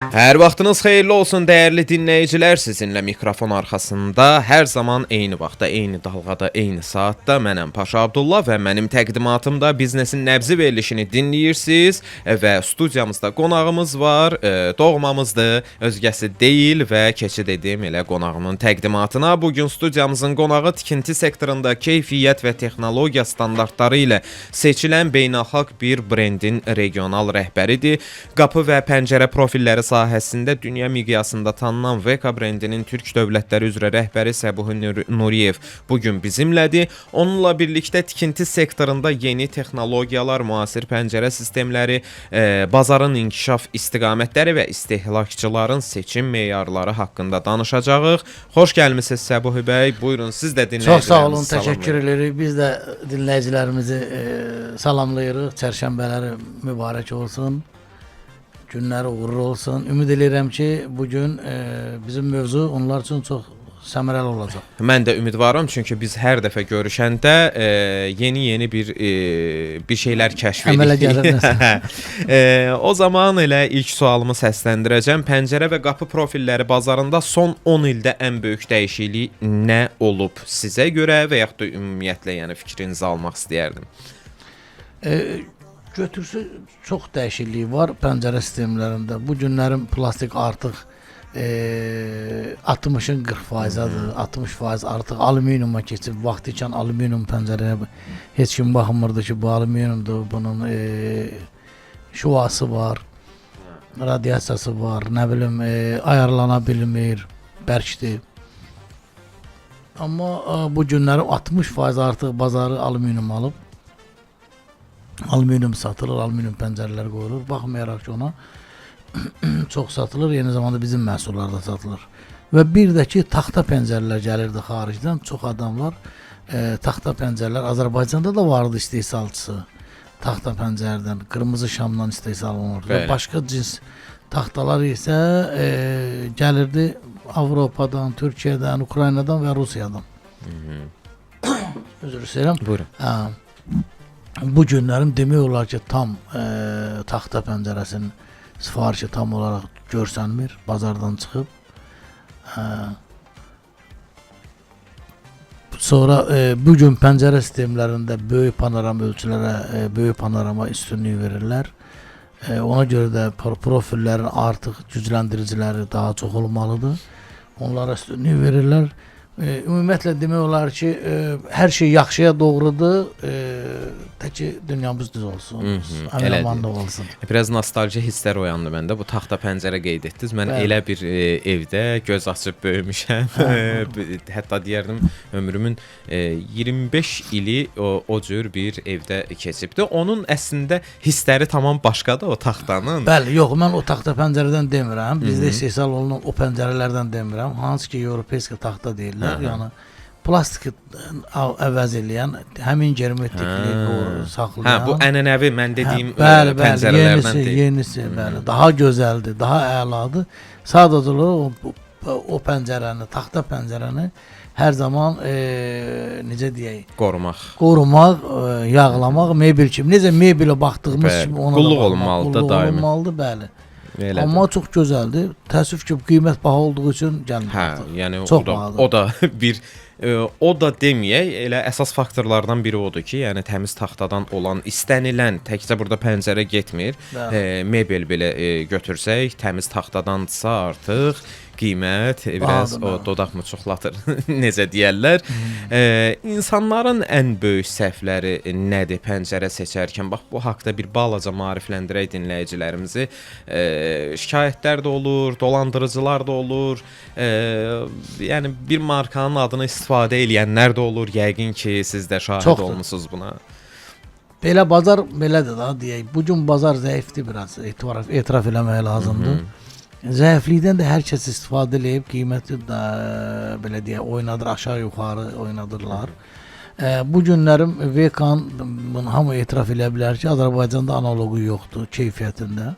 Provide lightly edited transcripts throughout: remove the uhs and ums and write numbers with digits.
Hər vaxtınız xeyirli olsun dəyərli dinləyicilər. Sizinlə mikrofon arxasında hər zaman eyni vaxtda, eyni dalğada, eyni saatda mənəm Paşa Abdullah və mənim təqdimatımda biznesin nəbzi verilişini dinləyirsiniz və studiyamızda qonağımız var. Doğmamızdır, özgəsi deyil və keçid edim elə qonağımın təqdimatına. Bugün studiyamızın qonağı tikinti sektorunda keyfiyyət və texnologiya standartları ilə seçilən beynəlxalq bir brendin regional rəhbəridir. Qapı və pəncərə profilləri sahəsində dünya miqyasında tanınan VK brendinin Türk dövlətləri üzrə rəhbəri Səbuhi Nuriyev bugün bizimlədir. Onunla birlikdə tikinti sektorunda yeni texnologiyalar, müasir pəncərə sistemləri, bazarın inkişaf istiqamətləri və istehlakçıların seçim meyarları haqqında danışacağıq. Xoş gəlmisiniz Səbuhi bəy. Buyurun, siz də dinləyicilərimizi Çox sağ olun, təşəkkür edirik. Biz də dinləyicilərimizi salamlayırıq. Çərşənbələri mübarək olsun. Günləri uğurlu olsun. Ümid edirəm ki, bugün bizim mövzu onlar üçün çox səmərəli olacaq. Mən də ümidvaram, çünki biz hər dəfə görüşəndə yeni bir şeylər kəşf edirik. Əmələ gəlir. O zaman elə ilk sualımı səsləndirəcəm. Pəncərə və qapı profilləri bazarında son 10 ildə ən böyük dəyişiklik nə olub sizə görə və yaxud da ümumiyyətlə, yəni fikrinizi almaq istəyərdim. Götürsü çox dəyişikliyi var pəncərə sistemlərində. Bu günlərin plastik artıq 60-ın 40%-adır. 60% artıq alüminiuma keçib. Vaxtı ikən alüminium pəncərəyə heç kim baxmırdı ki, bu alüminiumdur. Bunun şüvası var, radiasiyası var, nə bilim ayarlana bilmir, bərkdir. Amma bu günləri 60% artıq bazarı alüminium alıb. Alüminium satılır, alüminium pəncərələr qoyulur. Baxmayaraq ki, ona çox satılır, eyni zamanda bizim məhsullarda satılır. Və bir də ki, taxta pəncərələr gəlirdi xaricdən. Çox adamlar taxta pəncərələr, Azərbaycanda da vardı istehsalçısı. Taxta pəncərədən, qırmızı şamdan istehsal olunurdu. Və başqa cins taxtalar isə gəlirdi Avropadan, Türkiyədən, Ukraynadan və Rusiyadan. Özür istəyirəm. Buyurun. Bu günlərim demək olar ki, tam taxta pəncərəsinin sifarişi tam olaraq görsənmir, bazardan çıxıb. Sonra bugün pəncərə sistemlərində böyük panorama ölçülərə, böyük panorama üstünlüyü verirlər. Ona görə də profillərin artıq gücləndiriciləri daha çox olmalıdır. Onlara üstünlüyü verirlər. Ümumiyyətlə demək olar ki, hər şey yaxşıya doğrudur, tək ki dünyamız düz olsun, əmin-amanlıq olsun. Biraz nostalji hisslər oyandı məndə. Bu taxta pəncərə qeyd etdiniz. Mən elə bir evdə göz açıb böyümüşəm. Hətta deyərdim, ömrümün 25 ili o cür bir evdə keçibdi. Onun əslində hissləri tamam başqadır o taxtanın. Bəli, yox, mən o taxta pəncərədən demirəm. Bizdə istehsal olunan o pəncərələrdən demirəm. Hansı ki, Европейska taxta deyirlər. Yəni plastik əvəz eləyən, həmin germetikliyi saxlayan. Bu ənənəvi mən dediyim pəncərələrdən deyil. Yenisi, bəli, daha gözəldir, daha əladır. Sadəcə o pəncərəni, taxta pəncərəni hər zaman necə deyək? Qorumaq, yağlamaq, mebel kimi. Necə mebelə baxdığımız kimi ona qulluq olmalıdır daima. Olmalıdır, bəli. Amma çox gözəldir. Təəssüf ki, qiymət baha olduğu üçün gəlmir. Yəni o da deməyək, elə əsas faktorlardan biri odur ki, yəni təmiz taxtadan olan istənilən, təkcə burada pəncərə getmir. Mebel belə götürsək, təmiz taxtadandırsa artıq qiymət biraz o dodaq mıçuqlatır, necə deyərlər. İnsanların ən böyük səhvləri nədir pəncərə seçərkən? Bax, bu haqda bir balaca maarifləndirək dinləyicilərimizi. Şikayətlər də olur, dolandırıcılar da olur. Yəni bir markanın adını istifadə edənlər də olur. Yəqin ki, siz də şahid olmusunuz buna. Belə bazar belədir da deyək. Bugün bazar zəifdir biraz, etiraf eləmək lazımdır. Zəiflikdən də hər kəs istifadə edib, qiyməti də belə deyək, oynadır, aşağı-yuxarı oynadırlar. Bu günlərim VK-ın, bunu hamı etiraf eləyə bilər ki, Azərbaycanda analogu yoxdur keyfiyyətində.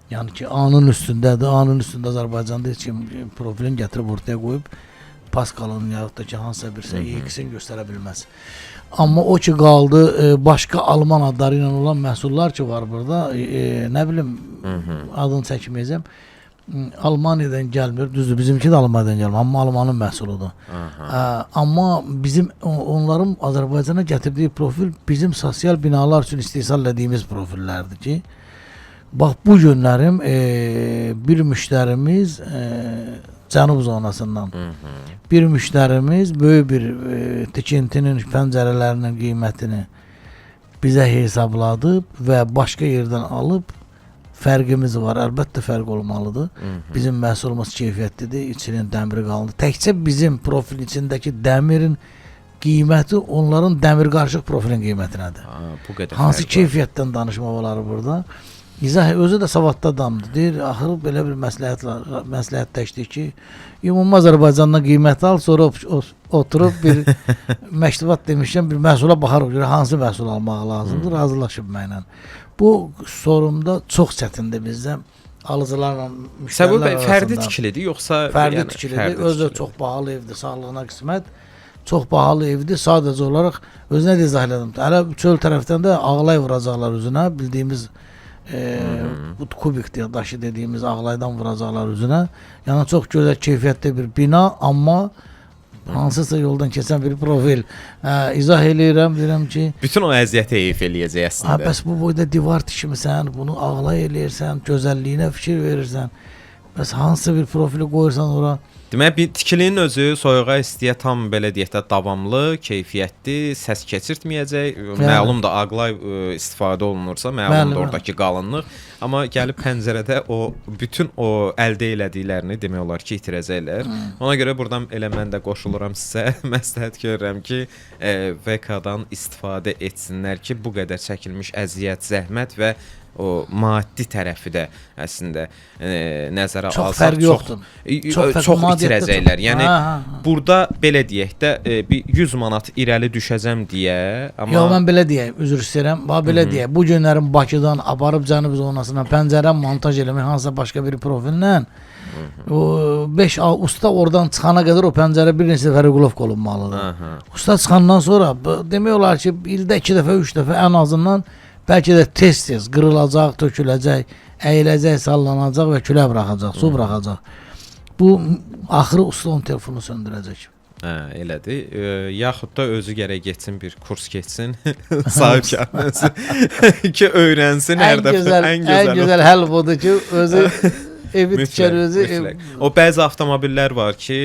Yəni ki, A-nın üstündədir, A-nın üstündə Azərbaycanda heç kim profilini gətirib ortaya qoyub, Pascal'ın yaxud da ki, hansısa bir EX-in göstərə bilməz. Amma o ki qaldı, başqa Alman adları ilə olan məhsullar ki var burada, nə bilim, adını çəkməyəcəm. Almaniyadan gəlmir. Düzdür, bizimki də Almaniyadan gəlmir, amma Almanın məhsuludur. Amma bizim onların Azərbaycana gətirdiyi profil bizim sosial binalar üçün istehsal etdiyimiz profillərdir ki, bax bu günlərim bir müştərimiz Cənub zonasından, bir müştərimiz böyük bir tikintinin pəncərələrinin qiymətini bizə hesabladı və başqa yerdən alıb. Fərqimiz var, əlbəttə fərq olmalıdır. Bizim məhsulumuz keyfiyyətlidir, içinin dəmiri qalındır. Təkcə bizim profil içindəki dəmirin qiyməti onların dəmir qarışıq profilin qiymətinədir. Bu qədər hansı keyfiyyətdən danışmaq olar burada? İzah özü də savadlı adamdır. Deyir, axır belə bir məsləhətləşdik ki, ümumi Azərbaycandan qiymət al, sonra oturub bir məktubat demişkən bir məhsula baxarıq, hansı məhsul almaq lazımdır, razılaşıb mənlə. Bu sorumda çox çətindir bizdə alıcılarla, müştərilər arasında. Səbəb fərdi tikilidir, yoxsa fərdi tikilidir, özü çox bahalı evdir, sağlığına qismət. Çox bahalı evdir, sadəcə olaraq özünə də izah elədim. Hələ çöl tərəfdən də ağlay vuracaqlar üzünə, bildiyimiz bu kubik daşı dediyimiz ağlaydan vuracaqlar üzünə. Yəni çox gözəl keyfiyyətli bir bina, amma hansısa yoldan keçən bir profil. İzah eləyirəm, deyirəm ki, bütün o əziyyəti heyf eləyəcək əslində. Bəs bu boyda divar tikmisən, bunu ağlay eləyirsən, gözəlliyinə fikir verirsən. Bəs hansı bir profili qoyursan ora? Demək, bir tikilinin özü soyuğa istiyə tam belə deyək də davamlı, keyfiyyətli, səs keçirtməyəcək. Məlum da ağlay istifadə olunursa, məlumdur oradakı qalınlıq. Amma gəlib pəncərədə bütün o əldə elədiklərini demək olar ki, itirəcəklər. Ona görə buradan elə mən də qoşuluram sizə. Məsləhət görürəm ki, VK-dan istifadə etsinlər ki, bu qədər çəkilmiş əziyyət, zəhmət və o maddi tərəfi də əslində nəzərə alsaq çox fərq yoxdur. Çox itirəcəklər. Yəni burada belə deyək də bir 100 manat irəli düşəcəm deyə, amma yox, mən belə deyək, üzr istəyirəm. Belə deyək, bu günlərin Bakıdan aparıb Cənub zonasına pəncərə montaj eləmək hansısa başqa bir profillə o 5 usta oradan çıxana qədər o pəncərə bir neçə dəfə regulovka olunmalıdır. Usta çıxandan sonra demək olar ki, ildə 2 dəfə, 3 dəfə ən azından bəlkə də tez-tez qırılacaq, töküləcək, əyiləcək, sallanacaq və külə buraxacaq, su buraxacaq. Bu axırı usta onun telefonunu söndürəcək. Elədir. Yaxud da özü gərək getsin, bir kurs keçsin, sahibkarlısı ki, öyrənsin hər dəfə. Ən gözəl həll budur ki, özü evi tikər özü. O bəzi avtomobillər var ki,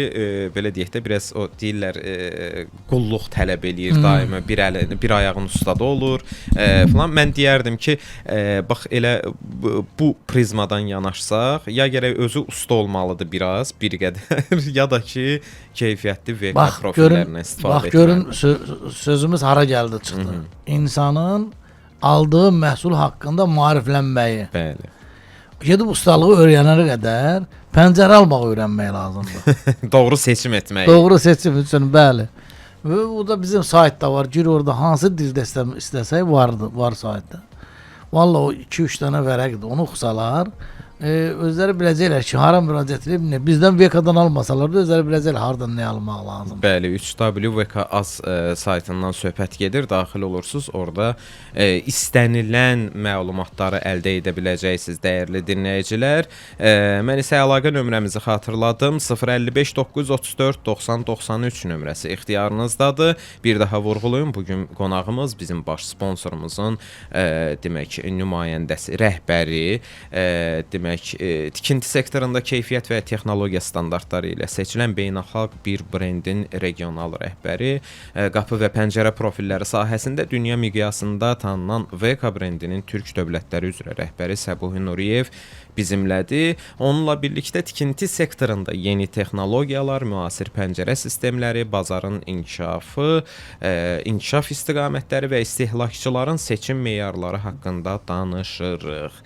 belə deyək də biraz o deyirlər qulluq tələb eləyir daima, bir ayağın ustada olur falan. Mən deyərdim ki, bax elə bu prizmadan yanaşsaq, ya gərək özü usta olmalıdır bir qədər, ya da ki, keyfiyyətli VK profillərindən istifadə etməlidir. Bax, görün sözümüz hara gəldi, çıxdı. İnsanın aldığı məhsul haqqında maariflənməyi. Bəli. Gedib ustalığı öyrənənə qədər pəncərə almaq öyrənmək lazımdır. Doğru seçim etmək. Doğru seçim üçün, bəli. Və bu da bizim saytda var. Gir orada hansı dildə istəsək var saytda. Vallahi o 2-3 dənə vərəqdir. Onu oxusalar, özləri biləcəklər ki, hara müraciət edib, bizdən VK-dan almasalar da özləri biləcəklər hardan nə almaq lazımdır. Bəli, 3W VK-az saytından söhbət gedir, daxil olursunuz. Orada istənilən məlumatları əldə edə biləcəksiniz, dəyərli dinləyicilər. Mən isə əlaqə nömrəmizi xatırladım. 055 934 90 93 nömrəsi ixtiyarınızdadır. Bir daha vurğulayım, bugün qonağımız bizim baş sponsorumuzun demək nümayəndəsi, rəhbəri, demək tikinti sektorunda keyfiyyət və texnologiya standartları ilə seçilən beynəlxalq bir brendin regional rəhbəri, qapı və pəncərə profilləri sahəsində dünya miqyasında tanınan VK brendinin türk dövlətləri üzrə rəhbəri Səbuhi Nuriyev bizimlədir. Onunla birlikdə tikinti sektorunda yeni texnologiyalar, müasir pəncərə sistemləri, bazarın inkişafı, inkişaf istiqamətləri və istehlakçıların seçim meyarları haqqında danışırıq.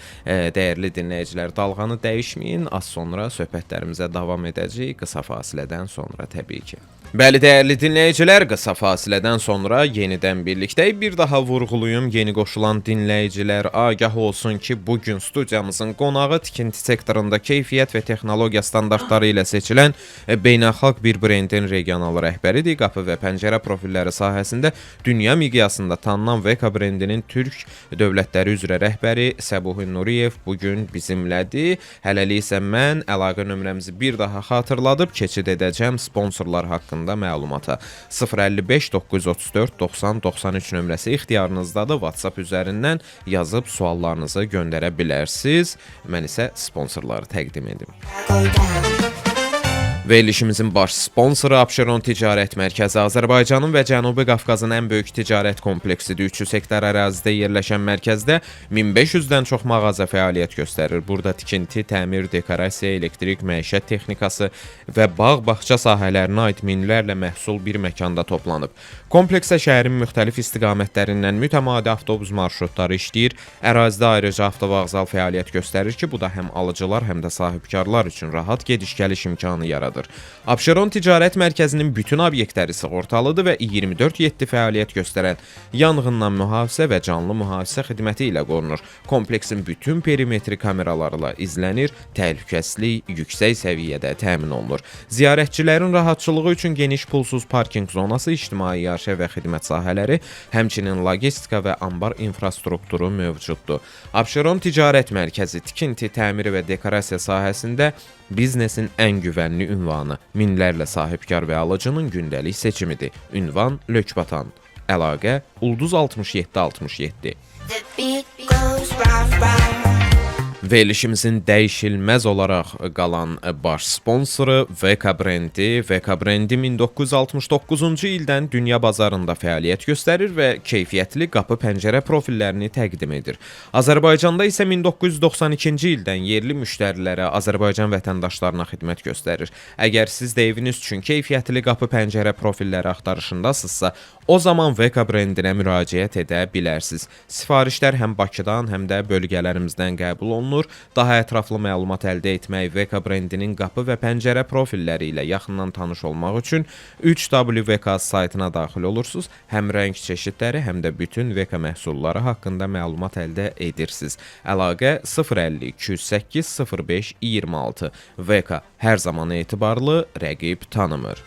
Dəyərli dinləyicilər, dalğanı dəyişməyin. Az sonra söhbətlərimizə davam edəcəyik. Qısa fasilədən sonra təbii ki. Bəli, dəyərli dinləyicilər, qısa fasilədən sonra yenidən birlikdəyik. Bir daha vurğulayım, yeni qoşulan dinləyicilər agah olsun ki, bugün studiyamızın qonağı tikinti sektorunda keyfiyyət və texnologiya standartları ilə seçilən beynəlxalq bir brendin regional rəhbəridir. Qapı və pəncərə profilləri sahəsində dünya miqyasında tanınan VK brendinin Türk dövlətləri üzrə rəhbəri Səbuhi Nuriyev bugün bizimlədir. Hələlik isə mən əlaqə nömrəmizi bir daha xatırladıb keçid edəcəm sponsorlar haqqında məlumata. 055 934 90 93 nömrəsi ixtiyarınızdadır. WhatsApp üzərindən yazıb suallarınızı göndərə bilərsiniz. Mən isə sponsorları təqdim edim. Verilişimizin baş sponsoru Abşeron Ticarət Mərkəzi Azərbaycanın və Cənubi Qafqazın ən böyük ticarət kompleksidir. 300 hektar ərazidə yerləşən mərkəzdə 1500-dən çox mağaza fəaliyyət göstərir. Burada tikinti, təmir, dekorasiya, elektrik, məişət texnikası və bağ-bağça sahələrinə aid minlərlə məhsul bir məkanda toplanıb. Kompleksə şəhərin müxtəlif istiqamətlərindən mütəmadi avtobus marşrutları işləyir. Ərazidə ayrıca avtovağzal fəaliyyət göstərir ki, bu da həm alıcılar, həm də sahibkarlar üçün rahat gediş-gəliş imkanı yaradır. Abşeron Ticarət Mərkəzinin bütün obyektləri sığortalıdır və 24/7 fəaliyyət göstərən yanğından mühafizə və canlı mühafizə xidməti ilə qorunur. Kompleksin bütün perimetri kameralarla izlənir, təhlükəsizlik yüksək səviyyədə təmin olunur. Ziyarətçilərin rahatçılığı üçün geniş pulsuz parkinq zonası, ictimai yaşayış və xidmət sahələri, həmçinin logistika və anbar infrastrukturu mövcuddur. Abşeron Ticarət Mərkəzi tikinti, təmir və dekorasiya sahəsində biznesin ən güvənli ünvanı, minlərlə sahibkar və alıcının gündəlik seçimidir. Ünvan Lökbatan. Əlaqə Ulduz 6767. Verilişimizin dəyişilməz olaraq qalan baş sponsoru VK brendi. VK brendi 1969-cu ildən dünya bazarında fəaliyyət göstərir və keyfiyyətli qapı pəncərə profillərini təqdim edir. Azərbaycanda isə 1992-ci ildən yerli müştərilərə, Azərbaycan vətəndaşlarına xidmət göstərir. Əgər siz də eviniz üçün keyfiyyətli qapı pəncərə profilləri axtarışındasınızsa, o zaman VK brendinə müraciət edə bilərsiniz. Sifarişlər həm Bakıdan, həm də bölgələrimizdən qəbul olunur. Daha ətraflı məlumat əldə etmək, VK brendinin qapı və pəncərə profilləri ilə yaxından tanış olmaq üçün 3WVK saytına daxil olursunuz. Həm rəng çeşidləri, həm də bütün VK məhsulları haqqında məlumat əldə edirsiniz. Əlaqə 050 208 05 26. VK hər zaman etibarlı, rəqib tanımır.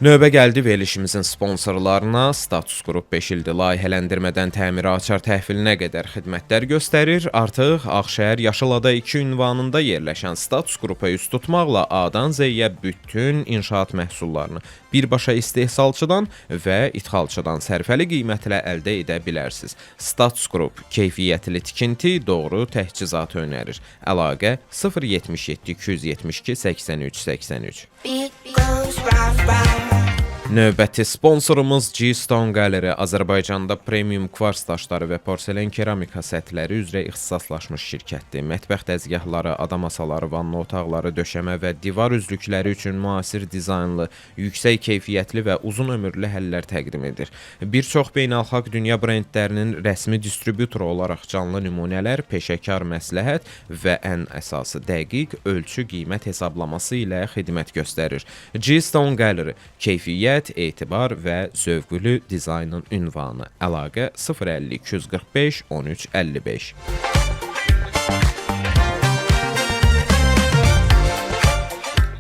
Növbə gəldi verilişimizin sponsorlarına. Status Qrup 5 ildir layihələndirmədən təmiri açar təhvilinə qədər xidmətlər göstərir. Artıq Ağşəhər Yaşılada 2 ünvanında yerləşən Status Qrupa üst tutmaqla A-dan Z-yə bütün inşaat məhsullarını birbaşa istehsalçıdan və ixalçıdan sərfəli qiymətlə əldə edə bilərsiniz. Status Qrup keyfiyyətli tikinti, doğru təchizatı önərir. Əlaqə 077 272 83 83. Növbəti sponsorumuz G-Stone Gallery Azərbaycanda premium kvars daşları və porselen keramika sətləri üzrə ixtisaslaşmış şirkətdir. Mətbəx dəzgahları, ada masaları, vanna otaqları, döşəmə və divar üzlükləri üçün müasir dizaynlı, yüksək keyfiyyətli və uzun ömürlü həllər təqdim edir. Bir çox beynəlxalq dünya brendlərinin rəsmi distributoru olaraq canlı nümunələr, peşəkar məsləhət və ən əsası dəqiq ölçü qiymət hesablaması ilə xidmət göstərir. G-Stone Gallery keyfiyyət, etibar və zövqlü dizaynın ünvanı. Əlaqə 050 245 13 55.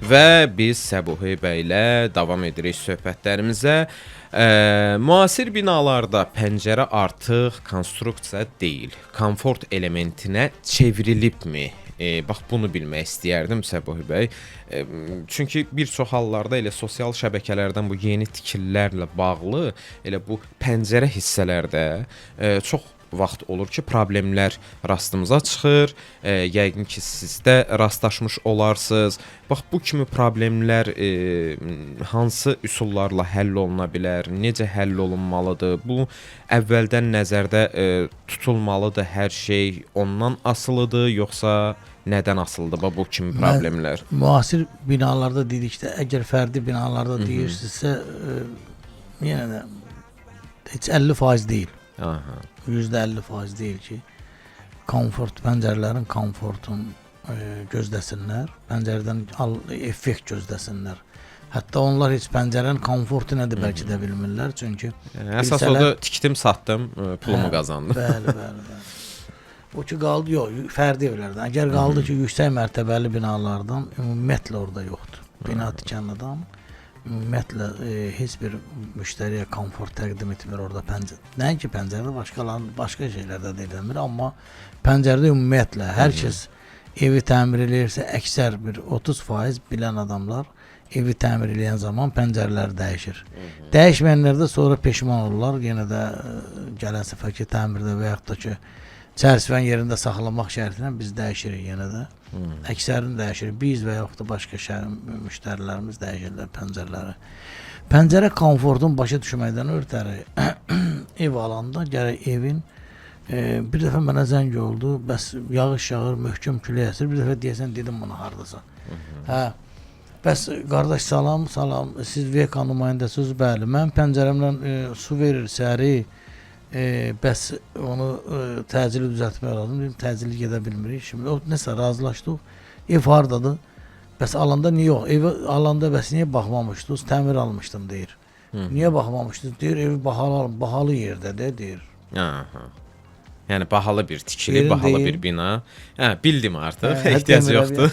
Və biz Səbuhi bəylə davam edirik söhbətlərimizə. Müasir binalarda pəncərə artıq konstruksiya deyil, komfort elementinə çevrilibmi? Bax, bunu bilmək istəyərdim Səbuhi bəy. Çünki bir çox hallarda elə sosial şəbəkələrdən bu yeni tikililərlə bağlı elə bu pəncərə hissələrdə çox vaxt olur ki, problemlər rastımıza çıxır. Yəqin ki, siz də rastlaşmış olarsınız. Bax, bu kimi problemlər hansı üsullarla həll oluna bilər? Necə həll olunmalıdır? Bu əvvəldən nəzərdə tutulmalıdır hər şey? Ondan asılıdır, yoxsa nədən asılıdır bu kimi problemlər? Müasir binalarda dedikdə, əgər fərdi binalarda deyirsinizsə, yenə də heç 50% deyil. Aha. %50% deyil ki, komfort, pəncərələrin komfortun gözləsinlər. Pəncərədən effekt gözləsinlər. Hətta onlar heç pəncərənin komfortu nədir bəlkə də bilmirlər. Çünki əsas odur tikdim, satdım, pulumu qazandım. Bəli. O ki qaldı yox, fərdi evlərdən. Əgər qaldı ki, yüksək mərtəbəli binalardan ümumiyyətlə orada yoxdur. Bina tikən adam ümumiyyətlə heç bir müştəriyə komfort təqdim etmir orada pəncərə. Nəinki pəncərədə, başqa şeylərdə də edilmir, amma pəncərədə ümumiyyətlə hər kəs evi təmir eləyirsə, əksər bir 30% bilən adamlar evi təmir eləyən zaman pəncərələr dəyişir. Dəyişməyənlər də sonra peşman olurlar. Yenə də gələn səfərki təmirdə və yaxud da ki, çərçivənin yerində saxlamaq şərti ilə biz dəyişirik yenə də. Əksərini dəyişirik. Biz və yaxud da başqa müştərilərimiz dəyişirlər pəncərələri. Pəncərə komfortun başa düşməkdən ötəri ev alanda gərək evin bir dəfə mənə zəng oldu. Bəs yağış yağır, möhkəm külək əsir. Bir dəfə deyəsən dedim bunu hardasa. Bəs qardaş salam, siz VK nümayəndəsiniz, bəli. Mən pəncərəmdən su verir səhəri, bəs onu təcili düzəltmək lazım. Dedim, təcili gedə bilmirik. Şimdi o nəsə razılaşdıq. Ev hardadır? Bəs alanda niyə yox? Evi alanda bəs niyə baxmamışdınız? Təmir almışdım deyir. Niyə baxmamışdınız? Deyir, evi bahalı yerdədir, deyir. Yəni bahalı bir tikili, bahalı bir bina. Bildim artıq, ehtiyac yoxdur.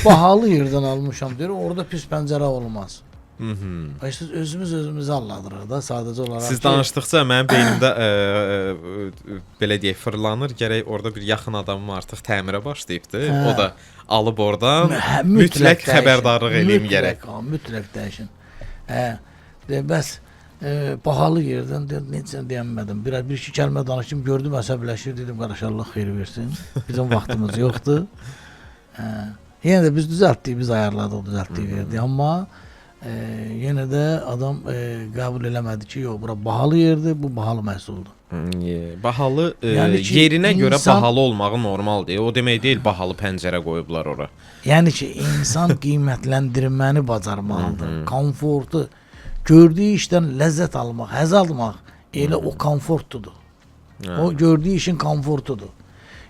Bahalı yerdən almışam deyir, orada pis pəncərə olmaz. Siz özümüzü anladırıq da sadəcə olaraq. Siz danışdıqca mənim beynimdə belə deyək fırlanır, gərək orada bir yaxın adamım artıq təmirə başlayıbdı. O da alıb oradan mütləq xəbərdarlıq eləyim gərək. Mütləq dəyişin. Bəs bahalı yerdən necə deyəmədim. Bir-iki kəlmə danışdım, gördüm əsəbləşir, dedim qardaş Allah xeyir versin. Bizim vaxtımız yoxdur. Yenə də biz düzəltdik, biz ayarladıq, düzəltdik verdik. Amma yenə də adam qəbul eləmədi ki, yox, bura bahalı yerdir, bu bahalı məhsuldur. Bahalı yerinə görə bahalı olmağı normaldır. O demək deyil, bahalı pəncərə qoyublar ora. Yəni ki, insan qiymətləndirməni bacarmalıdır. Komfortu, gördüyü işdən ləzzət almaq, həzz almaq elə o komfortdudur. O gördüyü işin komfortudur.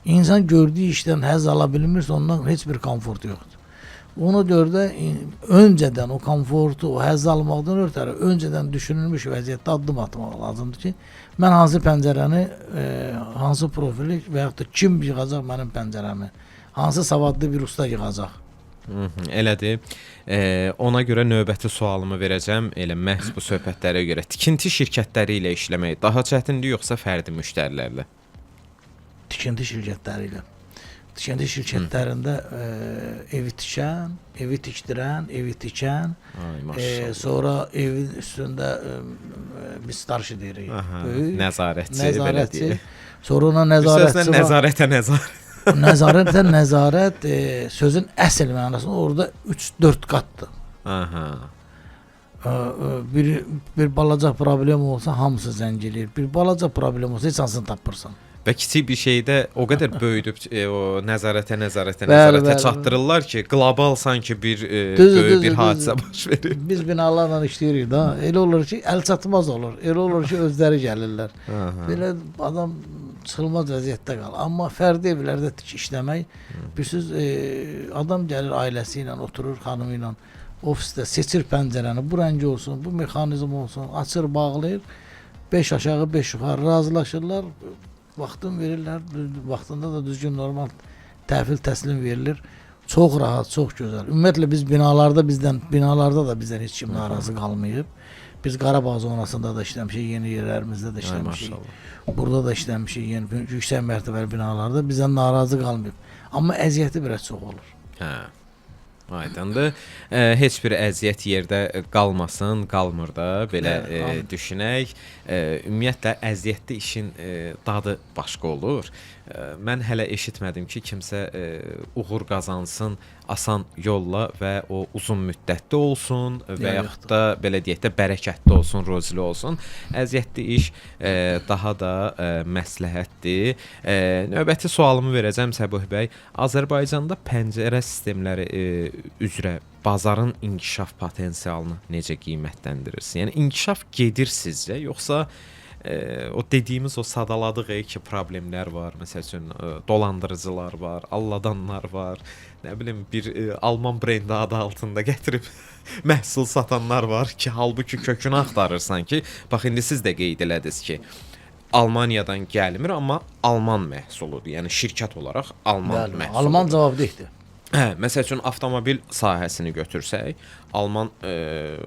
İnsan gördüyü işdən həzz ala bilmirsə ondan heç bir komfortu yoxdur. Ona görə də öncədən o komfortu, o həzz almaqdan ötəri öncədən düşünülmüş vəziyyətdə addım atmaq lazımdır ki, mən hansı pəncərəni, hansı profili və yaxud da kim yığacaq mənim pəncərəmi, hansı savadlı bir usta yığacaq. Elədir. Ona görə növbəti sualımı verəcəm. Elə məhz bu söhbətlərə görə tikinti şirkətləri ilə işləmək daha çətindir yoxsa fərdi müştərilərlə? Tikinti şirkətləri ilə. Tikinti şirkətlərində evi tikən, evi tikdirən, evi tikən, sonra evin üstündə biz starşı deyirik. Nəzarətçi, belə deyək. Sonra ona nəzarətçi var. Nəzarət sözün əsl mənasında orada 3-4 qatdır. Bir balaca problem olsa hamısı zəng eləyir. Bir balaca problem olsa heç hansını tapırsan. Və kiçik bir şeydə o qədər böyüdüb o nəzarətə çatdırırlar ki, qlobal sanki bir böyük bir hadisə baş verir. Biz binalarla işləyirik da. Elə olur ki, əl çatmaz olur. Elə olur ki, özləri gəlirlər. Belə adam çıxılmaz vəziyyətdə qalır. Amma fərdi evlərdə işləmək, bilirsiniz, adam gəlir ailəsi ilə oturur, xanımı ilə ofisdə seçir pəncərəni, bu rəngi olsun, bu mexanizm olsun, açır, bağlayır, 5 aşağı, 5 yuxarı razılaşırlar. Vaxtın verirlər, vaxtında da düzgün normal təhvil təslim verilir. Çox rahat, çox gözəl. Ümumiyyətlə biz binalarda da bizdən heç kim narazı qalmayıb. Biz Qarabağ zonasında da işləmişik, yeni yerlərimizdə də işləmişik. Burada da işləmişik, yeni yüksək mərtəbəli binalarda bizdən narazı qalmayıb. Amma əziyyəti biraz çox olur. Aydındır. Heç bir əziyyət yerdə qalmasın, qalmır da, belə düşünək. Ümumiyyətlə əziyyətli işin dadı başqa olur. Mən hələ eşitmədim ki, kimsə uğur qazansın asan yolla və o uzun müddətli olsun və yaxud da belə deyək də bərəkətli olsun, rozili olsun. Əziyyətli iş daha da məsləhətdir. Növbəti sualımı verəcəm Səbuh bəy. Azərbaycanda pəncərə sistemləri üzrə bazarın inkişaf potensialını necə qiymətləndirirsiniz? Yəni inkişaf gedir sizcə, yoxsa o dediyimiz o sadaladıq ki, problemlər var. Məsəl üçün dolandırıcılar var, alladanlar var. Nə bilim bir Alman brendi adı altında gətirib məhsul satanlar var ki, halbuki kökünü axtarırsan ki, bax indi siz də qeyd elədiniz ki, Almaniyadan gəlmir, amma Alman məhsuludur. Yəni şirkət olaraq Alman məhsuludur. Alman cavabdehdir. Hə, məsəl üçün avtomobil sahəsini götürsək, Alman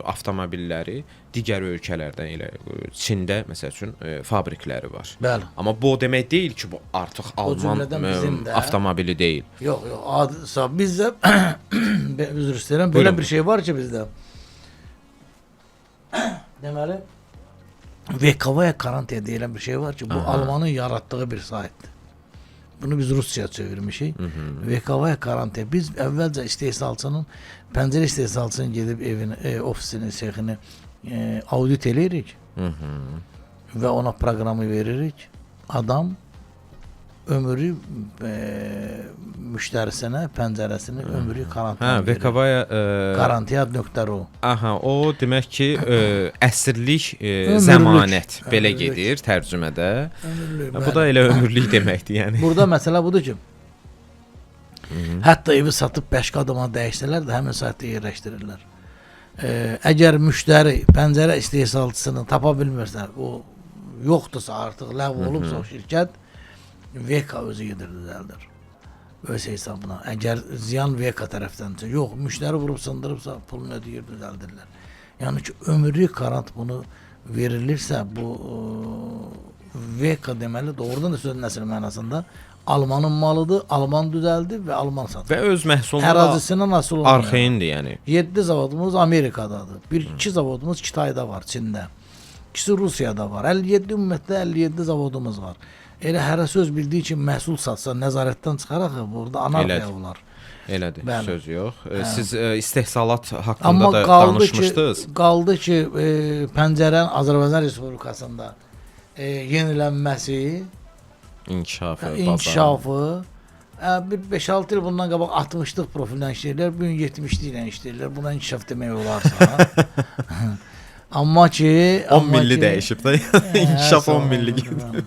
avtomobilləri digər ölkələrdən elə Çində məsəl üçün fabrikləri var. Bəli. Amma bu o demək deyil ki, bu artıq Alman avtomobili deyil. Yox, bizdə üzr istəyirəm, belə bir şey var ki bizdə. Deməli VKV Karantiya deyilən bir şey var ki, bu Almanın yaratdığı bir saytdır. Bunu biz Rusçaya çevirmişik. VKV Karantiya. Biz əvvəlcə istehsalçının, pəncərə istehsalçının gedib evini, ofisini, sexini audit eləyirik. Və ona proqramı veririk. Adam ömrü müştərisinə, pəncərəsini ömrü karantinaya verir. VKV Karantiya.ru. Aha, o demək ki, əsirlik zəmanət belə gedir tərcümədə. Bu da elə ömürlük deməkdir, yəni. Burada məsələ budur ki, hətta evi satıb başqa adama dəyişsələr də həmin saytda yerləşdirirlər. Əgər müştəri pəncərə istehsalçısını tapa bilmirsə, o yoxdursa artıq ləğv olubsa o şirkət, VK özü gedir düzəldir. Öz hesabına. Əgər ziyan VK tərəfdənsə, yox, müştəri vurub sındırıbsa pulunu ödəyir, düzəldirlər. Yəni ki, ömürlük karant bunu verilirsə, bu VK deməli doğrudan da sözün əsl mənasında Almanın malıdır, Alman düzəldir və Alman satır. Və öz məhsulunda ərazisindən asılı olmayan. Arxayındır, yəni. 7 zavodumuz Amerikadadır. 2 zavodumuz Kitayda var, Çində. İkisi Rusiyada var. 57 ümumiyyətlə 57 zavodumuz var. Elə hərə söz bildiyi ki, məhsul satsa nəzarətdən çıxaraq burada anarxiya olar. Elədir, Bəli. söz yox. Siz istehsalat haqqında da danışmışdınız. Qaldı ki, pəncərənin Azərbaycan Respublikasında yenilənməsi, inkişafı, bir 5-6 il bundan qabaq 60-lıq profildən işləyirlər, bugün 70-lik ilə işləyirlər. Buna inkişaf demək olarsa. Amma ki 10 milli dəyişib də. İnkişaf 10 milli gedir.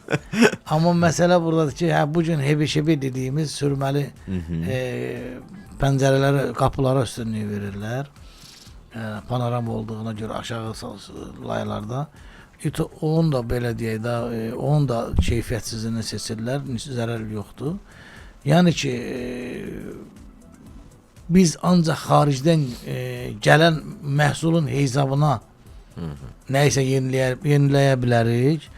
Amma məsələ buradadır ki, bu gün hebi-şebi dediyimiz sürməli pəncərələrə, qapılara üstünlüyü verirlər. Panoram olduğuna görə aşağı laylarda. Onun da belə deyək də, onun da keyfiyyətsizini seçirlər, zərər yoxdur. Yəni ki, biz ancaq xaricdən gələn məhsulun hesabına nəyisə yeniləyə bilərik.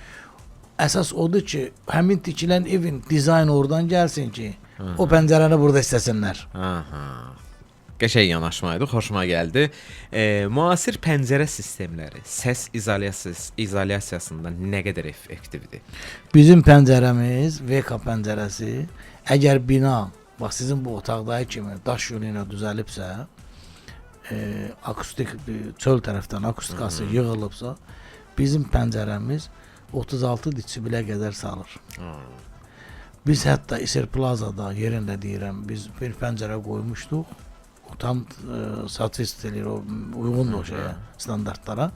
Əsas odur ki, həmin tikilən evin dizaynı oradan gəlsin ki, o pəncərəni burada istəsinlər. Qəşəng yanaşmaydı, xoşuma gəldi. Müasir pəncərə sistemləri səs izolyasiyasında nə qədər effektivdir? Bizim pəncərəmiz, VK pəncərəsi, əgər bina, bax sizin bu otaqdakı kimi daş yolu ilə düzəlibsə, akustik çöl tərəfdən akustikası yığılıbsa, bizim pəncərəmiz 36 desibelə qədər salır. Biz hətta İSR Plazada yerində deyirəm, biz bir pəncərə qoymuşduq. O tam satisfat edir, uyğundur o şeyə, standartlara.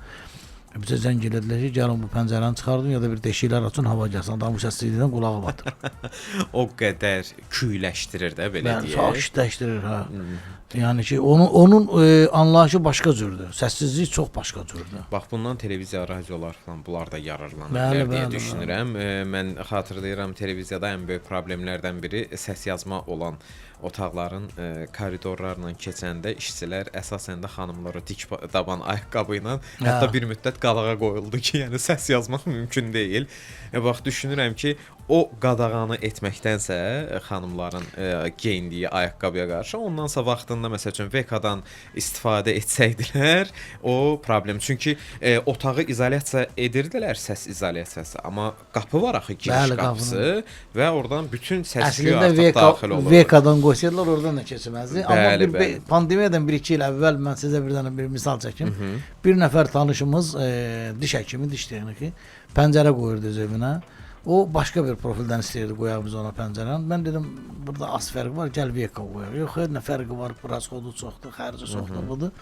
Bizə zəng elədilər ki, gəlin bu pəncərəni çıxardın ya da bir deşiklər açın, hava gəlsin. Adamın səssizliyindən qulağı batır. O qədər küyləşdirir də, belə deyək. Sakitləşdirir, hə. Yəni ki, onun anlayışı başqa cürdür. Səssizlik çox başqa cürdür. Bax, bundan televiziya, radiolar falan bunlar da yararlanırlar deyə düşünürəm. Mən xatırlayıram, televiziyada ən böyük problemlərdən biri səs yazma olan otaqların koridorlarla keçəndə işçilər əsasən də xanımlara dik daban ayaqqabı ilə hətta bir müddət qadağa qoyuldu ki, yəni səs yazmaq mümkün deyil. Bax, düşünürəm ki, o qadağanı etməkdənsə xanımların geyindiyi ayaqqabıya qarşı ondansa vaxtında məsəl üçün VK-dan istifadə etsəydilər, o problem. Çünki otağı izolyasiya edirdilər, səs izolyasiyası, amma qapı var axı, giriş qapısı və oradan bütün səs-küy artıq daxil olur. VK-dan qoysaydılar, oradan da keçməzdi. Amma pandemiyadan 1-2 il əvvəl mən sizə bir misal çəkim. Bir nəfər tanışımız diş həkimi, diş texniki pəncərə qoyurdu öz evinə. O başqa bir profildən istəyirdi qoyaq biz ona pəncərəni. Mən dedim, burada az fərqi var, gəl VK qoyaq. Yox, nə fərqi var, rasxodu çoxdur, xərci çoxdur, budur.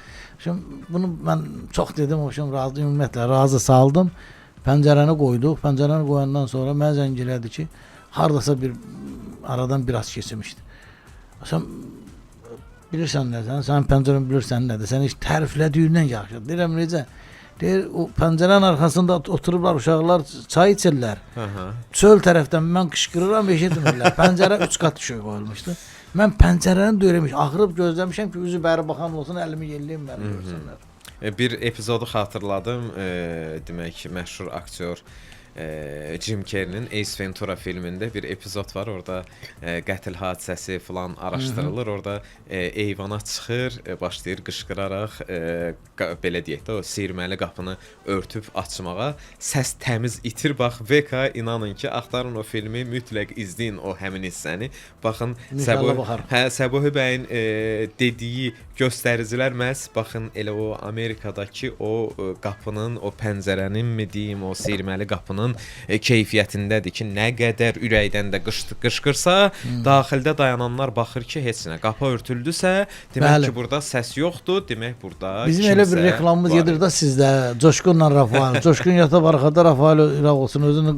Şimdi bunu mən çox dedim, ümumiyyətlə razı saldım. Pəncərəni qoyduq. Pəncərəni qoyandan sonra mənə zəng elədi ki, hardasa bir aradan biraz keçmişdi. Sən bilirsən nədən? Sən pəncərəni bilirsən nədir? Sən heç təriflədiyindən yaxşı. Deyirəm necə? Deyir o pəncərənin arxasında oturublar uşaqlar çay içirlər. Çöl tərəfdən mən qışqırıram eşitmirlər. Pəncərə 3 qat düşüb qoyulmuşdu. Mən pəncərəni döyürmüş, ağırıb gözləmişəm ki, üzü bəri baxan olsun, əlimi yelləyim məni görsünlər. Bir epizodu xatırladım. Demək ki, məşhur aktyor Jim Carrey'nin Ace Ventura filmində bir epizod var. Orada qətil hadisəsi falan araşdırılır. Orada eyvana çıxır, başlayır qışqıraraq belə deyək də o sirməli qapını örtüb açmağa. Səs təmiz itir. Bax, VK inanın ki, axtarın o filmi, mütləq izləyin o həmin hissəni. Baxın, Səbuhi bəyin dediyi göstəricilər məhz baxın elə o Amerikadakı o qapının, o pəncərənin mi deyim, o sirməli qapının keyfiyyətindədir ki, nə qədər ürəkdən də qışqırsa, daxildə dayananlar baxır ki, heç nə. Qapı örtüldüsə, demək ki, burada səs yoxdur, demək burada bizim elə bir reklamımız gedir də sizdə, Coşqunla Rafael. Coşqun yatab arxada, Rafael iraq olsun, özünü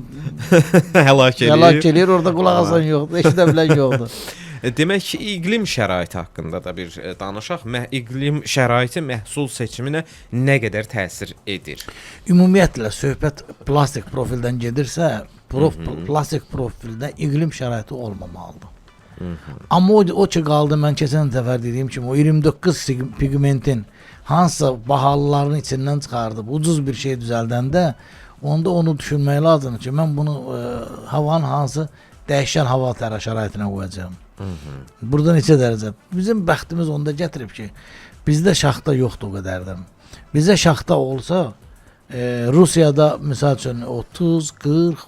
həlak eləyir, orada qulaq asan yoxdur, eşidə bilən yoxdur. Demək ki, iqlim şəraiti haqqında da bir danışaq. İqlim şəraiti məhsul seçiminə nə qədər təsir edir? Ümumiyyətlə söhbət plastik profildən gedirsə, plastik profildə iqlim şəraiti olmamalıdır. Amma o ki qaldı, mən keçən səfər dediyim kimi, o 29 pigmentin hansısa bahalıların içindən çıxardıb ucuz bir şey düzəldəndə, onda onu düşünmək lazımdır ki, mən bunu havanın hansı dəyişən hava şəraitinə qoyacağım. Burada neçə dərəcə? Bizim bəxtimiz onda gətirib ki, bizdə şaxta yoxdur o qədərdən. Bizdə şaxta olsa, Rusiyada misal üçün 30, 40,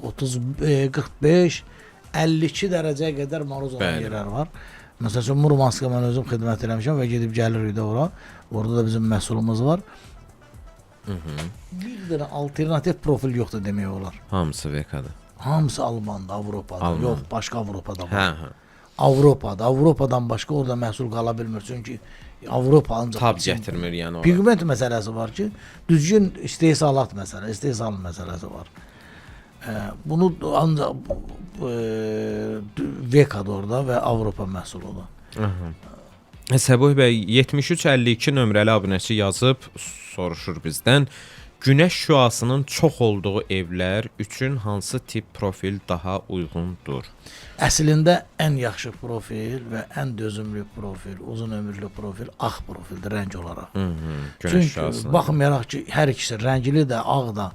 45, 52 dərəcəyə qədər maruz olan yerlər var. Məsəl üçün Murmansk'a mən özüm xidmət eləmişəm və gedib gəlirik də ora. Orada da bizim məhsulumuz var. Bir dənə alternativ profil yoxdur demək olar. Hamısı VK-da. Hamısı Almanda, Avropada. Yox, başqa Avropada var. Avropadan başqa orada məhsul qala bilmir. Çünki Avropa ancaq tab gətirmir, yəni ora. Pigment məsələsi var ki, düzgün istehsal məsələsi var. Bunu ancaq VK-da orada və Avropa məhsuludur. Səbuhi bəy 7352 nömrəli abunəçi yazıb soruşur bizdən. Günəş şüasının çox olduğu evlər üçün hansı tip profil daha uyğundur? Əslində ən yaxşı profil və ən dözümlü profil, uzun ömürlü profil ağ profildir rəng olaraq. Günəş şüasına. Çünki baxmayaraq ki, hər ikisi rəngli də, ağ da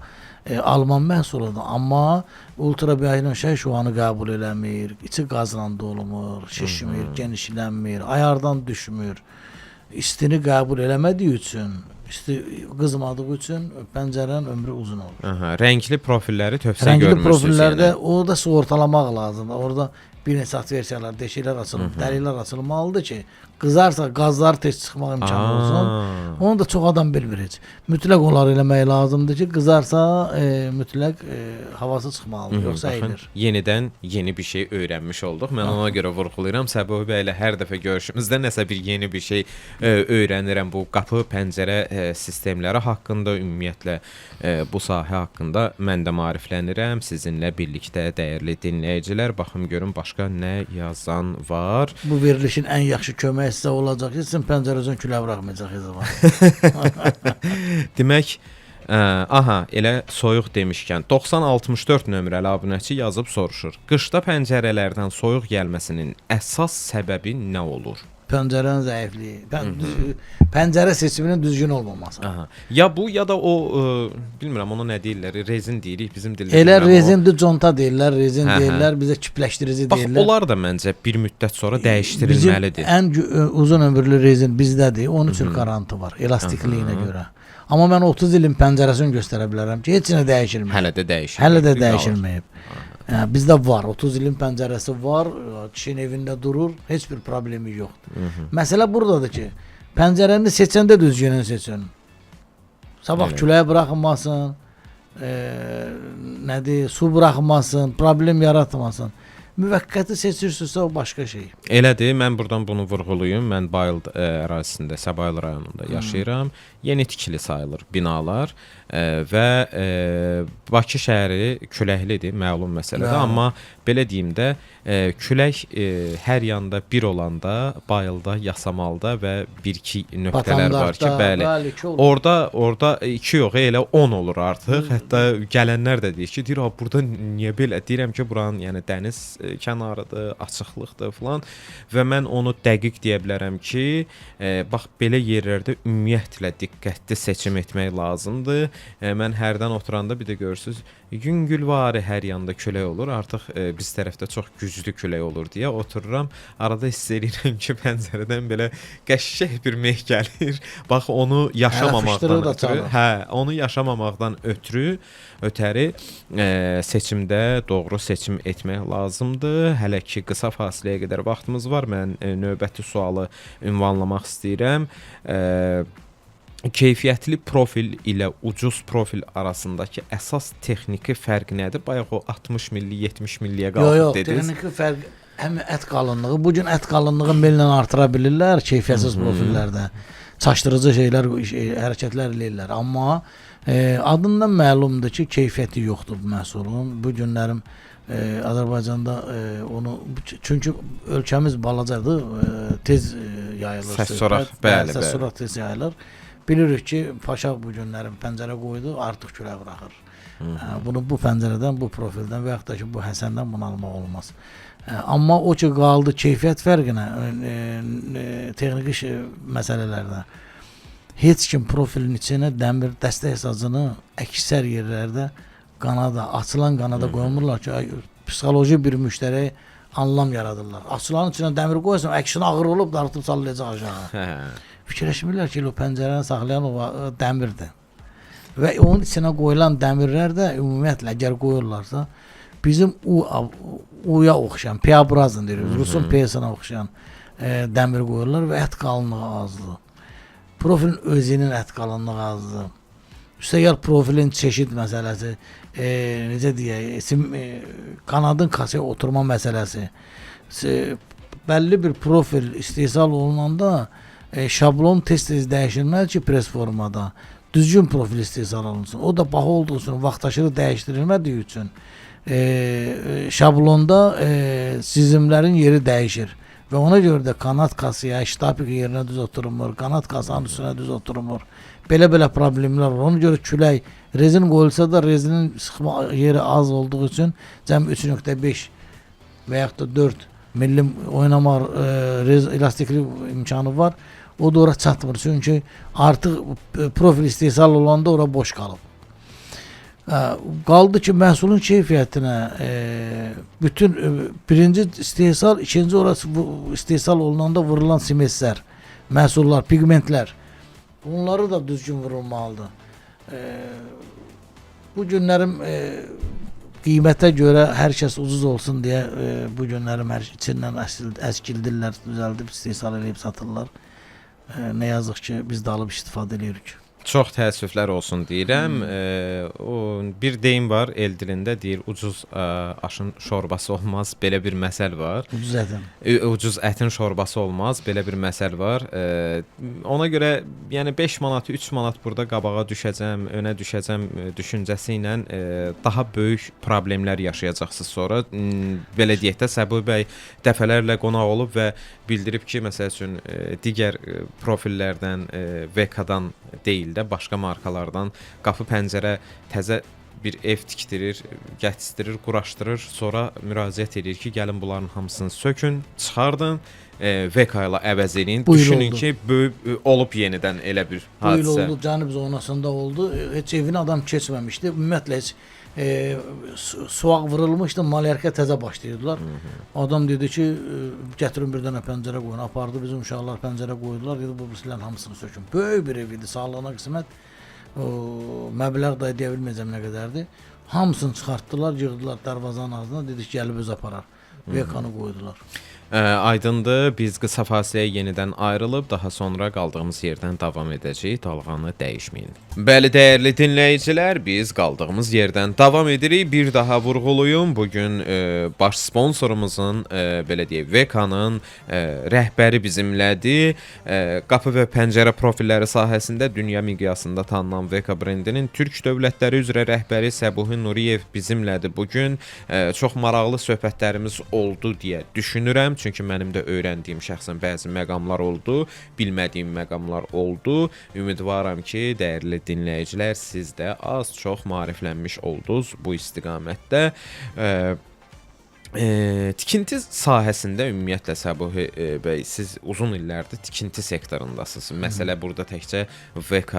Alman məhsuludur, amma ultraviyolon şəy şüanı qəbul eləmir, içi qazla dolmur, şişmir, genişlənmir, ayardan düşmür. İstini qəbul eləmədiyi üçün, isti qızmadığı üçün pəncərənin ömrü uzun olur. Rəngli profilləri tövsiyə görmürsünüz. Rəngli profillərdə orada sığortalamaq lazımdır. Orada bir neçə versiyalar, deşiklər açılıb, dərilər açılmalıdır ki, qızarsa qazlar tez çıxmaq imkanı olsun. Onu da çox adam bilmir heç. Mütləq onları eləmək lazımdır ki, qızarsa mütləq havası çıxmalıdır, yoxsa əyilir. Yenidən yeni bir şey öyrənmiş olduq. Mən ona görə vurğulayıram. Səbuhi bəy ilə hər dəfə görüşümüzdə nəsə bir yeni bir şey öyrənirəm. Bu qapı, pəncərə sistemləri haqqında, ümumiyyətlə bu sahə haqqında mən də maariflənirəm. Sizinlə birlikdə dəyərli dinləyicilər, baxım görün başqa nə yazan var. Bu verilişin ən yaxşı kömək sizə olacaq ki, sizin pəncərədən külə buraxmayacaq heç zaman. Demək, elə soyuq demişkən 9064 nömrəli abunəçi yazıb soruşur. Qışda pəncərələrdən soyuq gəlməsinin əsas səbəbi nə olur? Pəncərənin zəifliyi, pəncərə seçiminin düzgün olmaması. Ya bu, ya da o, bilmirəm ona nə deyirlər, rezin deyirik bizim dildə. Elə rezindir, conta deyirlər, rezin deyirlər, bizə küpləşdirici deyirlər. Bax, onlar da məncə bir müddət sonra dəyişdirilməlidir. Bizim ən uzun ömürlü rezin bizdədir, onun üçün qarantı var, elastikliyinə görə. Amma mən 30 ilin pəncərəsini göstərə bilərəm ki, heç nə dəyişilməyib. Hələ də dəyişilməyib. Bizdə var, 30 ilin pəncərəsi var, kişinin evində durur, heç bir problemi yoxdur. Məsələ buradadır ki, pəncərəni seçəndə düzgününü seçin. Sabah küləyə buraxmasın, su buraxmasın, problem yaratmasın. Müvəqqəti seçirsinizsə o başqa şey. Elədir, mən buradan bunu vurğulayım. Mən Bayıl ərazisində, Səbail rayonunda yaşayıram. Yeni tikili sayılır binalar və Bakı şəhəri küləklidir, məlum məsələdir. Məlum. Amma belə deyim də, külək hər yanda bir olanda, Bayılda, Yasamalda və 1-2 nöqtələr var ki, bəli. Orada 2 yox, elə 10 olur artıq. Hətta gələnlər də deyir ki, deyir, burada niyə belə? Deyirəm ki, buranın yəni dəniz kənarıdır, açıqlıqdır falan və mən onu dəqiq deyə bilərəm ki, bax belə yerlərdə ümumiyyətlə diqqətli seçim etmək lazımdır. Mən hərdən oturanda bir də görürsüz, yüngülvari hər yanda külək olur. Artıq biz tərəfdə çox güclü külək olur deyə otururam. Arada hiss edirəm ki, pəncərədən belə qəşəng bir meh gəlir. Bax onu yaşamamaqdan ötürü, onu yaşamamaqdan ötəri seçimdə doğru seçim etmək lazımdır. Hələ ki qısa fasiləyə qədər vaxtımız var. Mən növbəti sualı ünvanlamaq istəyirəm. Keyfiyyətli profil ilə ucuz profil arasındakı əsas texniki fərq nədir? Bayaq o 60 milli, 70 milliyə qalxıb dediniz. Yox, texniki fərq həm ət qalınlığı. Bu gün ət qalınlığı millə artıra bilirlər keyfiyyətsiz profillərdə. Çaşdırıcı şeylər, hərəkətlər eləyirlər. Amma adından məlumdur ki, keyfiyyəti yoxdur bu məhsulun. Bu günlərim Azərbaycanda onu çünki ölkəmiz balacadır, tez yayılır. Səs sürət tez yayılır. Bilirik ki, Paşa bu günlərin pəncərə qoydu, artıq külək buraxır. Bunu bu pəncərədən, bu profildən və yaxud da ki, bu Həsəndən bunu almaq olmaz. Amma o ki, qaldı keyfiyyət fərqinə, texniki məsələlərdə. Heç kim profilin içinə dəmir dəstək sazını əksər yerlərdə qanada, açılan qanada qoymurlar ki, psixoloji bir müştəri anlam yaradırlar. Açılanın içinə dəmir qoyarsan, əksin ağır olub, dartıb sallayacaq aşağı. Fikirləşmirlər ki, o pəncərəni saxlayan o dəmirdir. Və onun içinə qoyulan dəmirlər də ümumiyyətlə əgər qoyurlarsa, bizim uya oxşayan, piabrazın deyirik, Rusun piyasına oxşayan dəmir qoyurlar və ət qalınlığı azdır. Profilin özünün ət qalınlığı azdır. Üstəgəl profilin çeşid məsələsi, necə deyək, qanadın kasaya oturma məsələsi, bəlli bir profil istehsal olunanda şablon tez-tez dəyişilməli ki, pres formada düzgün profil istehsal olunsın. O da baha olduğu üçün, vaxtaşırı dəyişdirilmədiyi üçün şablonda çizimlərin yeri dəyişir. Və ona görə də kanat kasaya, ştapik yerinə düz oturmur, kanat kasanın üstünə düz oturmur. Belə problemlər var. Ona görə külək, rezin qoyulsa da rezinin sıxma yeri az olduğu üçün cəm 3.5 və yaxud da 4 millim oynama elastikli imkanı var. O da ora çatmır. Çünki artıq profil istehsal olanda ora boş qalıb. Qaldı ki, məhsulun keyfiyyətinə bütün birinci istehsal, ikinci orası istehsal olunanda vurulan simeslər, məhsullar, pigmentlər, bunları da düzgün vurulmalıdır. Bu günlərim qiymətə görə hər kəs ucuz olsun deyə bu günlərim içindən əskildirlər, düzəldib istehsal edib satırlar. Nə yazıq ki, biz də alıb istifadə edirik. Çox təəssüflər olsun deyirəm. O bir deyim var el dilində, deyir ucuz aşın şorbası olmaz, belə bir məsəl var. Ucuz ətin. Ucuz ətin şorbası olmaz, belə bir məsəl var. Ona görə yəni 5 manat, 3 manat burada qabağa düşəcəm, önə düşəcəm düşüncəsi ilə daha böyük problemlər yaşayacaqsınız sonra. Belə deyək də, Səbuhi bəy dəfələrlə qonaq olub və bildirib ki, məsəl üçün digər profillərdən, VK-dan deyil də, başqa markalardan qapı pəncərə təzə bir ev tikdirir, gətizdirir, quraşdırır, sonra müraciət edir ki, gəlin bunların hamısını sökün, çıxardın, VK ilə əvəz edin. Düşünün ki, olub yenidən elə bir hadisə. Bu il oldu, Cənub zonasında oldu. Heç evini adam keçməmişdi. Ümumiyyətlə heç suaq vurulmuşdu, malyarka təzə başlayırdılar. Adam dedi ki, gətirin bir dənə pəncərə qoyun. Apardı, bizim uşaqlar pəncərə qoydular. Dedi, bu birisilərin hamısını sökün. Böyük bir ev idi, sağlığına qismət. Məbləğ da deyə bilməyəcəm nə qədərdir. Hamısını çıxartdılar, yığdılar darvazanın ağzına. Dedi ki, gəlib öz aparar. VK-nı qoydular. Aydındır. Biz qısa fasiləyə yenidən ayrılıb, daha sonra qaldığımız yerdən davam edəcəyik. Dalğanı dəyişməyin. Bəli, dəyərli dinləyicilər, biz qaldığımız yerdən davam edirik. Bir daha vurğuluyum. Bugün baş sponsorumuzun, belə deyək, VK-nın rəhbəri bizimlədir. Qapı və pəncərə profilləri sahəsində dünya miqyasında tanınan VK brendinin Türk dövlətləri üzrə rəhbəri Səbuhi Nuriyev bizimlədir. Bugün çox maraqlı söhbətlərimiz oldu deyə düşünürəm. Çünki mənim də öyrəndiyim şəxsən bəzi məqamlar oldu, bilmədiyim məqamlar oldu. Ümidvaram ki, dəyərli dinləyicilər, siz də az-çox maariflənmiş oldunuz bu istiqamətdə. Tikinti sahəsində ümumiyyətlə Səbuhi bəy, siz uzun illərdir tikinti sektorundasınız. Məsələ burada təkcə VK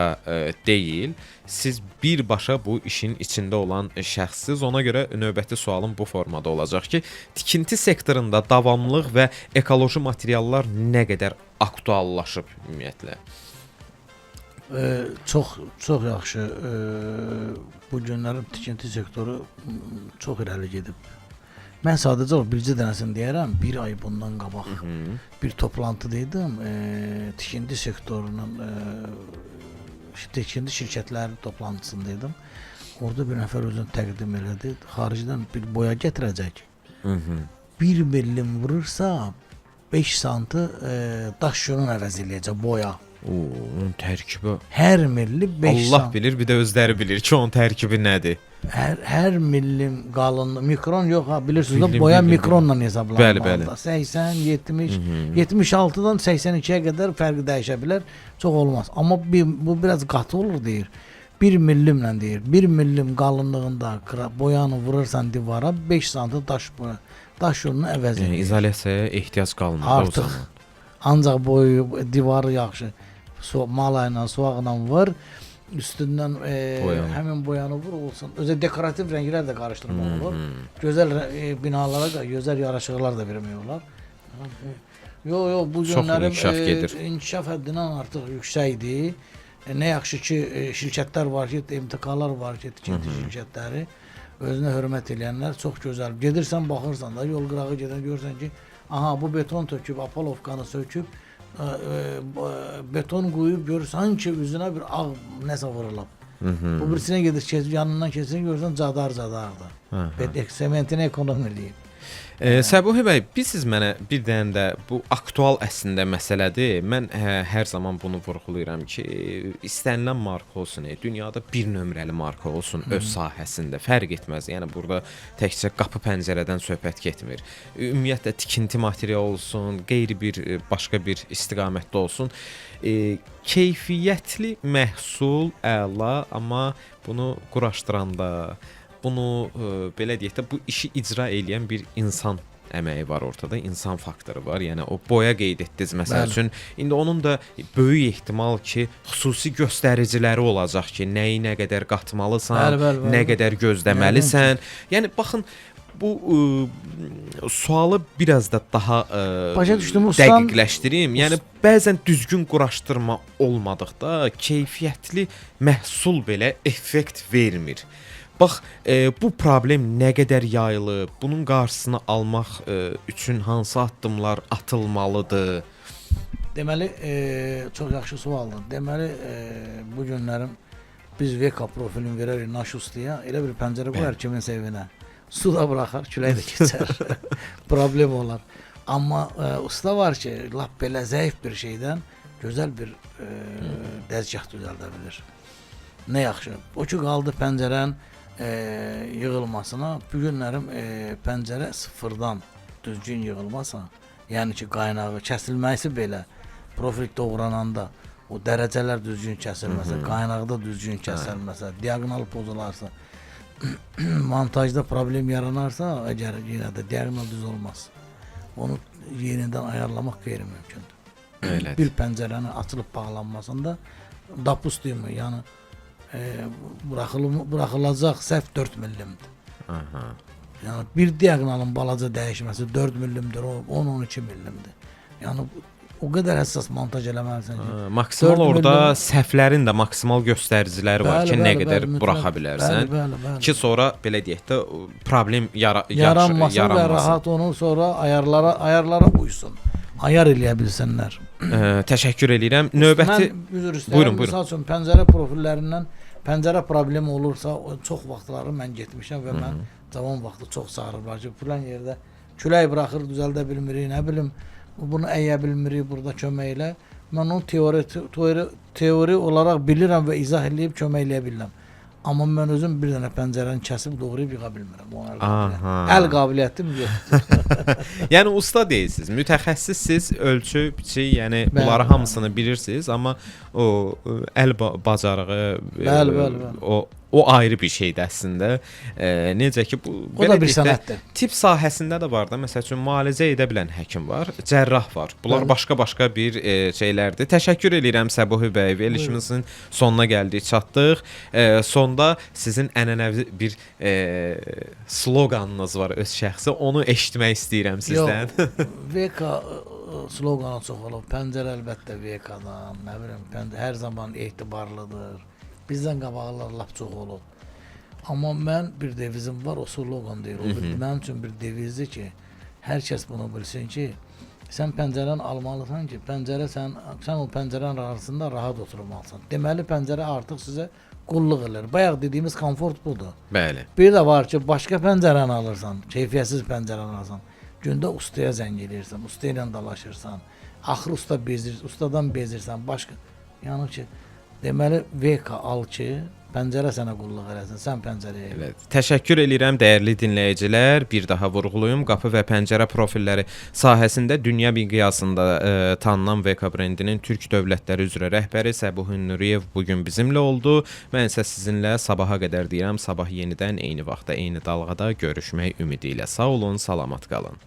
deyil. Siz birbaşa bu işin içində olan şəxssiz. Ona görə növbəti sualım bu formada olacaq ki, tikinti sektorunda davamlılıq və ekoloji materiallar nə qədər aktuallaşıb ümumiyyətlə? Çox yaxşı. Bu günlərin tikinti sektoru çox irəli gedib. Mən sadəcə bircə dənəsini deyərəm. Bir ay bundan qabaq bir toplantıdaydım. Tikinti sektorunun tikinti şirkətləri toplantısındaydım. Orada bir nəfər özünü təqdim elədi. Xaricdən bir boya gətirəcək. 1 millim vurursa 5 santı daş yolun əvəz eləyəcək boya. Onun tərkibi Hər milli 5 Allah sant. bilir, bir də özləri bilir ki, onun tərkibi nədir. Hər millim qalınlığı, mikron yox ha, bilirsiniz də Bildim, boya bildim, mikronla hesablanır. Bəli. 80, 70, 76-dan 82-yə qədər fərqi dəyişə bilər. Çox olmaz. Amma bu biraz qatı olur deyir. 1 millimlə deyir. 1 millim qalınlığında boyanı vurursan divara 5 santı daş yolunu əvəz edir. İzolyasiyaya ehtiyac qalmır o Artıq zaman. ancaq boyu divarı yaxşı mala ilə, suaqla vur. Üstündən həmin boyanı vur olsun. Özə dekorativ rənglər də qarışdırmaq olur. Gözəl binalara da gözəl yaraşıqlar da vermək olar. Yox, bu günlərim inkişaf həddindən artıq yüksəkdir. Nə yaxşı ki, şirkətlər var ki, MTK-lar var ki, tikinti şirkətləri özünə hörmət edənlər çox gözəl. Gedirsən, baxırsan da, yol qırağı gedən görürsən ki, aha, bu beton töküb, apolovkanı söküb, beton qoyub görürsən ki, üzünə bir ağ nəsə vurulub. Bu birisinə gedir, yanından keçsin, görürsən cadar-cadardır. Sementini ekonomi eləyib. Səbuhi bəy, siz mənə bir dənə də bu aktual əslində məsələdir. Mən hər zaman bunu vurğulayıram ki, istənilən marka olsun, dünyada bir nömrəli marka olsun öz sahəsində, fərq etməz. Yəni burada təkcə qapı pəncərədən söhbət getmir. Ümumiyyətlə tikinti materialı olsun, qeyri bir başqa bir istiqamətdə olsun. Keyfiyyətli məhsul əla, amma bunu quraşdıranda bunu belə deyək də bu işi icra edən bir insan əməyi var ortada, insan faktoru var. Yəni o boya qeyd etdiniz məsəl üçün. İndi onun da böyük ehtimal ki, xüsusi göstəriciləri olacaq ki, nəyi nə qədər qatmalısan, nə qədər gözləməlisən. Yəni baxın, bu sualı biraz da daha dəqiqləşdirim. Yəni bəzən düzgün quraşdırma olmadıqda keyfiyyətli məhsul belə effekt vermir. Bax, bu problem nə qədər yayılıb, bunun qarşısını almaq üçün hansı addımlar atılmalıdır? Deməli, çox yaxşı sualdır. Deməli, bu günlərim biz VK profilini verərik Naşustiyə, elə bir pəncərə qoyar kiminsə evinə. Su da buraxar, külək də keçər. Problem olar. Amma usta var ki, lap belə zəif bir şeydən gözəl bir dəzgah düzəldə bilir. Nə yaxşı. O ki, qaldı pəncərənin yığılmasına. Bu günlərim pəncərə sıfırdan düzgün yığılmasa, yəni ki, qaynağı kəsilməsi belə profil doğrananda o dərəcələr düzgün kəsilməsə, qaynağı da düzgün kəsilməsə, diaqonal pozularsa, montajda problem yaranarsa, əgər yenə də diaqonal düz olmaz. Onu yenidən ayarlamaq qeyri-mümkündür. Bir pəncərənin açılıb bağlanmasında dopustuymu, yəni buraxılacaq səhv 4 millimdir. Yəni bir diaqonalın balaca dəyişməsi 4 millimdir, 10-12 millimdir. Yəni o qədər həssas montaj eləməlisən ki. Maksimal 4 orada milyon- səhvlərin də maksimal göstəriciləri var Bəli, ki, nə bəli, qədər bəli, mütləq. buraxa bilərsən. Bəli. Ki sonra belə deyək də problem Yaranmasın və rahat onun sonra ayarlara uysun. Ayar eləyə bilsinlər. Təşəkkür edirəm. Növbəti Mən üzr istəyirəm. Buyurun. Misal üçün pəncərə profillərindən pəncərə problemi olursa, çox vaxtları mən getmişəm və mən cavan vaxtı çox çağırıblar ki, filan yerdə külək buraxır, düzəldə bilmirik, nə bilim, bunu əyə bilmirik, burada kömək elə. Mən onu teori olaraq bilirəm və izah edib kömək eləyə bilirəm. Amma mən özüm bir dənə pəncərəni kəsib doğrayıb yığa bilmirəm. Əl qabiliyyətim yoxdur. Yəni usta deyilsiniz, mütəxəssissiniz, ölçü, biçi, yəni bunları hamısını bilirsiniz, amma o əl bacarığı, Bəli. o ayrı bir şeydir əslində. Necə ki bu O da bir sənətdir. Tibb sahəsində də var da, məsəl üçün müalicə edə bilən həkim var, cərrah var. Bunlar başqa-başqa bir şeylərdir. Təşəkkür edirəm Səbuhi bəy, verilişimizin sonuna gəldik, çatdıq. Sonda sizin ənənəvi bir sloqanınız var öz şəxsi. Onu eşitmək istəyirəm sizdən. VK sloqanı çox olub. Pəncərə əlbəttə VK-dan, nə bilim, hər zaman etibarlıdır. Bizdən qabaqlar lap çox olub. Amma mən bir devizim var, o sloqan deyir. O mənim üçün bir devizdir ki, hər kəs bunu bilsin ki, sən pəncərəni almalısan ki, sən o pəncərənin arasında rahat oturmalısan. Deməli, pəncərə artıq sizə qulluq edir. Bayaq dediyimiz komfort budur. Bəli. Bir də var ki, başqa pəncərəni alırsan, keyfiyyətsiz pəncərəni alırsan, gündə ustaya zəng edirsən, usta ilə dalaşırsan, axır usta bezir, ustadan bezirsən, başqa. Yəni ki, deməli VK al ki, pəncərə sənə qulluq eləsin, sən pəncərəyə. Evet. Təşəkkür edirəm dəyərli dinləyicilər. Bir daha vurğulayım, qapı və pəncərə profilləri sahəsində dünya miqyasında tanınan VK brendinin Türk dövlətləri üzrə rəhbəri Səbuhi Nuriyev bu gün bizimlə oldu. Mən isə sizinlə sabaha qədər deyirəm. Sabah yenidən eyni vaxtda, eyni dalğada görüşmək ümidi ilə. Sağ olun, salamat qalın.